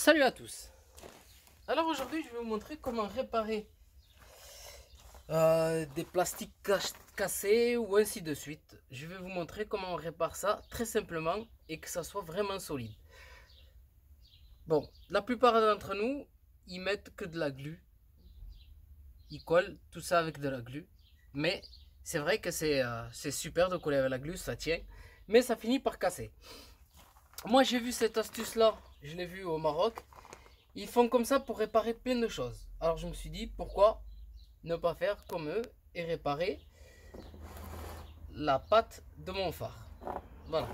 Salut à tous. Alors aujourd'hui je vais vous montrer comment réparer des plastiques cassés ou ainsi de suite. Je vais vous montrer comment on répare ça très simplement et que ça soit vraiment solide. Bon, la plupart d'entre nous ils mettent que de la glu. Ils collent tout ça avec de la glu. Mais c'est vrai que c'est super de coller avec la glu, ça tient. Mais ça finit par casser. Moi j'ai vu cette astuce là, je l'ai vu au Maroc. Ils font comme ça pour réparer plein de choses. Alors je me suis dit, pourquoi ne pas faire comme eux et réparer la patte de mon phare. Voilà.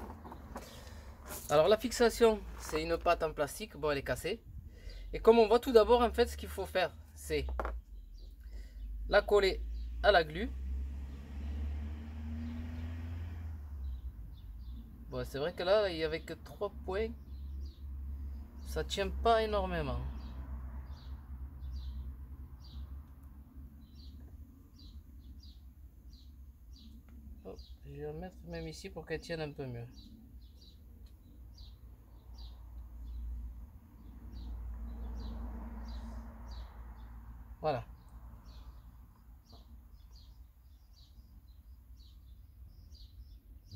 Alors la fixation, c'est une patte en plastique. Bon, elle est cassée. Et comme on voit tout d'abord, en fait, ce qu'il faut faire, c'est la coller à la glu. Bon, c'est vrai que là, il n'y avait que 3 points. Ça tient pas énormément. Oh, je vais la mettre même ici pour qu'elle tienne un peu mieux. Voilà.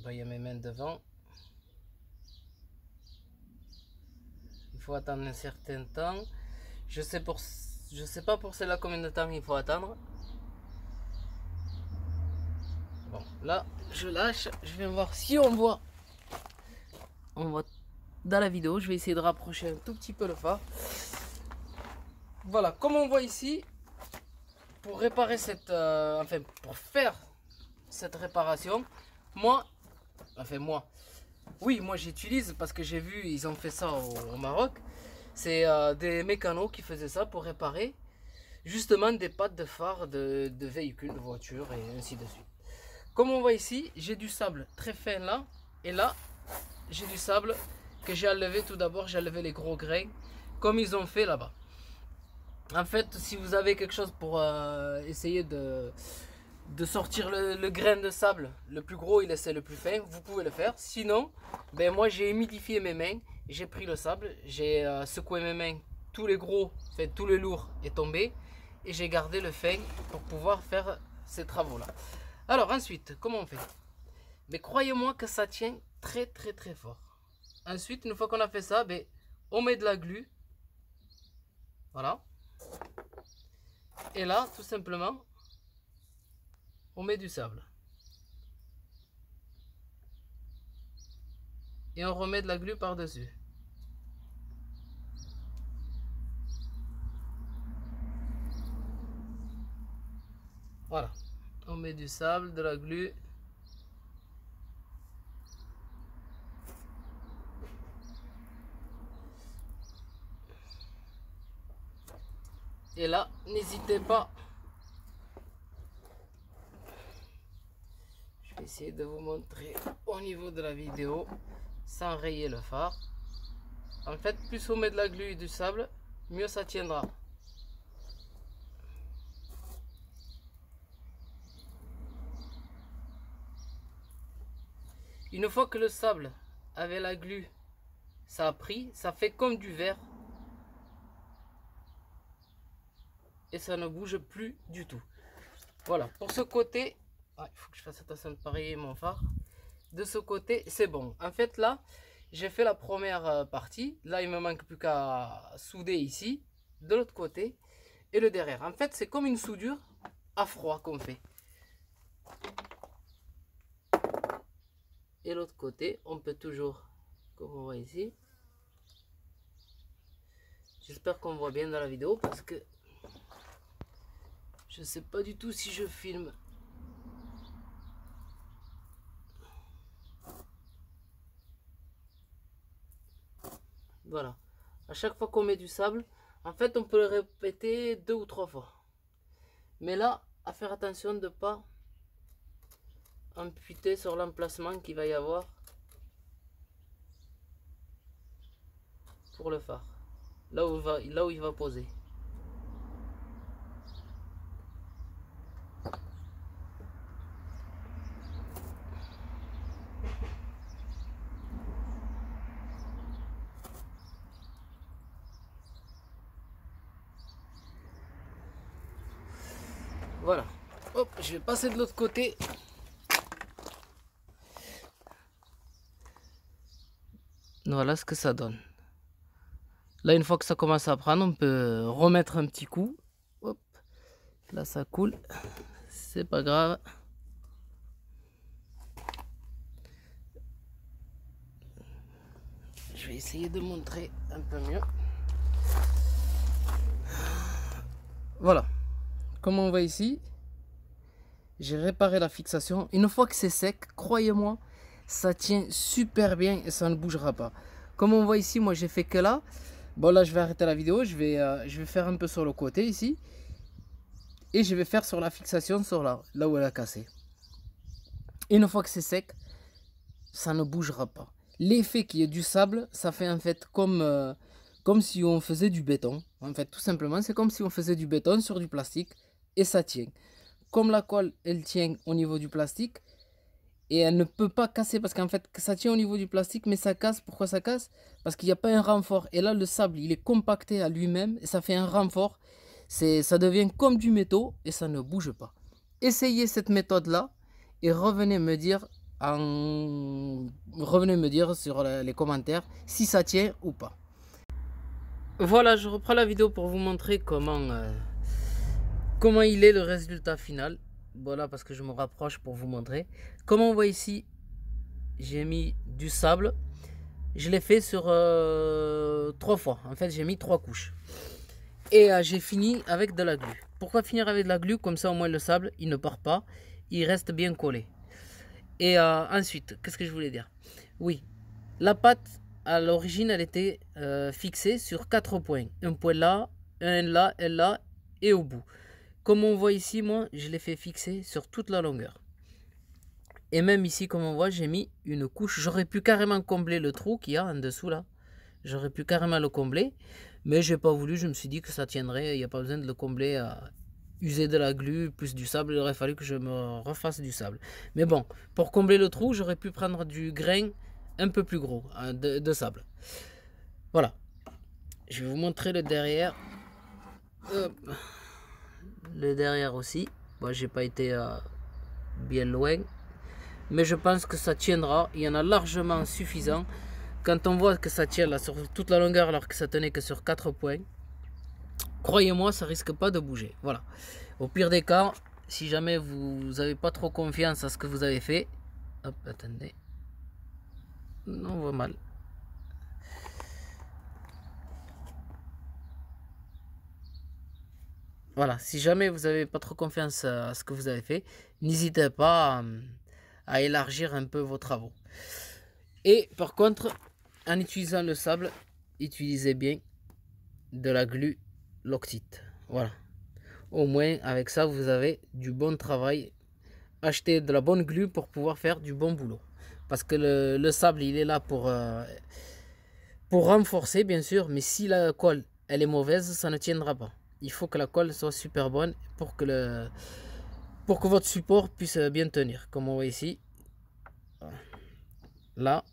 Bon, il y a mes mains devant. Il faut attendre un certain temps. Je sais pas pour cela combien de temps il faut attendre. Bon, là, je lâche. Je vais voir si on voit. On voit dans la vidéo. Je vais essayer de rapprocher un tout petit peu le phare. Voilà, comme on voit ici, pour réparer cette, enfin pour faire cette réparation, moi, oui, moi j'utilise parce que j'ai vu ils ont fait ça au Maroc. C'est des mécanos qui faisaient ça pour réparer justement des pattes de phare de véhicules, de voitures et ainsi de suite. Comme on voit ici, j'ai du sable très fin là, et là, j'ai du sable que j'ai enlevé tout d'abord, j'ai enlevé les gros grains, comme ils ont fait là-bas. En fait, si vous avez quelque chose pour essayer de sortir le grain de sable, le plus gros il essaie le plus fin, vous pouvez le faire. Sinon, ben moi j'ai humidifié mes mains, j'ai pris le sable, j'ai secoué mes mains, tous les gros, enfin tout le lourd est tombé, et j'ai gardé le fin pour pouvoir faire ces travaux là. Alors ensuite, comment on fait? Mais croyez-moi que ça tient très très très fort. Ensuite, une fois qu'on a fait ça, ben, on met de la glu. Voilà. Et là, tout simplement, on met du sable. Et on remet de la glu par-dessus. Voilà. On met du sable, de la glu. Et là, n'hésitez pas. Je vais essayer de vous montrer au niveau de la vidéo sans rayer le phare. En fait, plus on met de la glu et du sable, mieux ça tiendra. Une fois que le sable avec la glu, ça a pris, ça fait comme du verre. Et ça ne bouge plus du tout. Voilà, pour ce côté, il faut que je fasse attention de parier mon phare. De ce côté, c'est bon. En fait, là, j'ai fait la première partie. Là, il me manque plus qu'à souder ici, de l'autre côté, et le derrière. En fait, c'est comme une soudure à froid qu'on fait. Et l'autre côté, on peut toujours, comme on voit ici. J'espère qu'on voit bien dans la vidéo parce que je sais pas du tout si je filme. Voilà. À chaque fois qu'on met du sable, en fait, on peut le répéter 2 ou 3 fois. Mais là, à faire attention de ne pas amputer sur l'emplacement qu'il va y avoir pour le phare. Là où il va poser. Voilà. Hop, je vais passer de l'autre côté. Voilà ce que ça donne. Là, une fois que ça commence à prendre, on peut remettre un petit coup. Hop, là ça coule. C'est pas grave. Je vais essayer de montrer un peu mieux. Voilà. Comme on voit ici, j'ai réparé la fixation. Une fois que c'est sec, croyez-moi, ça tient super bien et ça ne bougera pas. Comme on voit ici, moi j'ai fait que là. Bon là je vais arrêter la vidéo, je vais faire un peu sur le côté ici. Et je vais faire sur la fixation, sur là où elle a cassé. Une fois que c'est sec, ça ne bougera pas. L'effet qu'il y ait du sable, ça fait en fait comme si on faisait du béton. En fait, tout simplement, c'est comme si on faisait du béton sur du plastique et ça tient. Comme la colle, elle tient au niveau du plastique et elle ne peut pas casser parce qu'en fait, ça tient au niveau du plastique, mais ça casse. Pourquoi ça casse? Parce qu'il n'y a pas un renfort. Et là, le sable, il est compacté à lui-même et ça fait un renfort. Ça devient comme du métaux et ça ne bouge pas. Essayez cette méthode-là et revenez me dire sur les commentaires si ça tient ou pas. Voilà, je reprends la vidéo pour vous montrer comment il est le résultat final. Voilà, parce que je me rapproche pour vous montrer. Comme on voit ici, j'ai mis du sable. Je l'ai fait sur 3 fois. En fait, j'ai mis 3 couches. Et j'ai fini avec de la glu. Pourquoi finir avec de la glu? Comme ça, au moins, le sable, il ne part pas. Il reste bien collé. Et ensuite, qu'est-ce que je voulais dire? Oui, la pâte, à l'origine, elle était fixée sur 4 points. Un point là, un là et au bout. Comme on voit ici, moi, je l'ai fait fixer sur toute la longueur. Et même ici, comme on voit, j'ai mis une couche. J'aurais pu carrément combler le trou qu'il y a en dessous là. J'aurais pu carrément le combler. Mais j'ai pas voulu, je me suis dit que ça tiendrait. Il n'y a pas besoin de le combler à user de la glu plus du sable. Il aurait fallu que je me refasse du sable. Mais bon, pour combler le trou, j'aurais pu prendre du grain un peu plus gros de sable. Voilà. Je vais vous montrer le derrière. Hop. Le derrière aussi. Bon, j'ai pas été bien loin. Mais je pense que ça tiendra. Il y en a largement suffisant. Quand on voit que ça tient là sur toute la longueur alors que ça tenait que sur 4 points, croyez-moi, ça risque pas de bouger. Voilà. Au pire des cas, si jamais vous n'avez pas trop confiance à ce que vous avez fait, hop, attendez. Non, on voit mal. Voilà, si jamais vous n'avez pas trop confiance à ce que vous avez fait, n'hésitez pas à élargir un peu vos travaux. Et par contre, en utilisant le sable, utilisez bien de la glu Loctite. Voilà. Au moins, avec ça, vous avez du bon travail. Achetez de la bonne glu pour pouvoir faire du bon boulot. Parce que le sable, il est là pour renforcer, bien sûr. Mais si la colle, elle est mauvaise, ça ne tiendra pas. Il faut que la colle soit super bonne pour que votre support puisse bien tenir. Comme on voit ici. Là.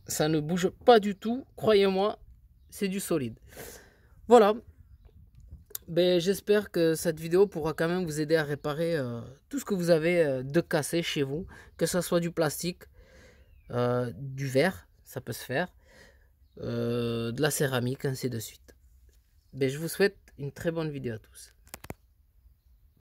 Ça ne bouge pas du tout. Croyez-moi, c'est du solide. Voilà. Ben, j'espère que cette vidéo pourra quand même vous aider à réparer tout ce que vous avez de cassé chez vous. Que ce soit du plastique, du verre, ça peut se faire, de la céramique, ainsi de suite. Ben, je vous souhaite une très bonne vidéo à tous.